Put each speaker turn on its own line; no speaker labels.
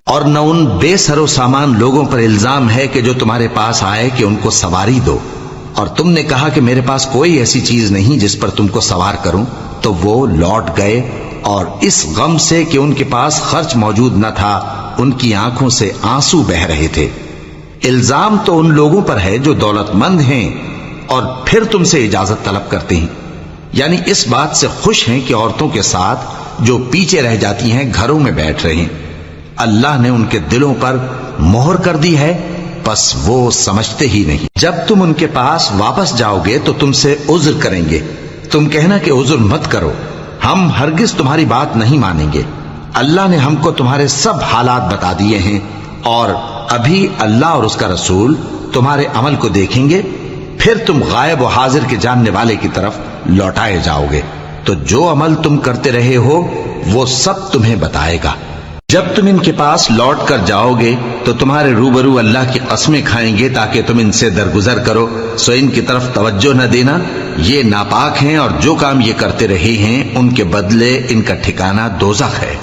اور نہ ان بے سر و سامان لوگوں پر الزام ہے کہ جو تمہارے پاس آئے کہ ان کو سواری دو، اور تم نے کہا کہ میرے پاس کوئی ایسی چیز نہیں جس پر تم کو سوار کروں، تو وہ لوٹ گئے، اور اس غم سے کہ ان کے پاس خرچ موجود نہ تھا ان کی آنکھوں سے آنسو بہ رہے تھے۔ الزام تو ان لوگوں پر ہے جو دولت مند ہیں اور پھر تم سے اجازت طلب کرتے ہیں، یعنی اس بات سے خوش ہیں کہ عورتوں کے ساتھ جو پیچھے رہ جاتی ہیں گھروں میں بیٹھ رہے ہیں۔ اللہ نے ان کے دلوں پر مہر کر دی ہے، بس وہ سمجھتے ہی نہیں۔ جب تم ان کے پاس واپس جاؤ گے تو تم سے عذر کریں گے، تم کہنا کہ عذر مت کرو، ہم ہرگز تمہاری بات نہیں مانیں گے۔ اللہ نے ہم کو تمہارے سب حالات بتا دیے ہیں، اور ابھی اللہ اور اس کا رسول تمہارے عمل کو دیکھیں گے، پھر تم غائب و حاضر کے جاننے والے کی طرف لوٹائے جاؤ گے، تو جو عمل تم کرتے رہے ہو وہ سب تمہیں بتائے گا۔ جب تم ان کے پاس لوٹ کر جاؤ گے تو تمہارے روبرو اللہ کی قسمیں کھائیں گے تاکہ تم ان سے درگزر کرو، سو ان کی طرف توجہ نہ دینا، یہ ناپاک ہیں، اور جو کام یہ کرتے رہے ہیں ان کے بدلے ان کا ٹھکانہ دوزخ ہے۔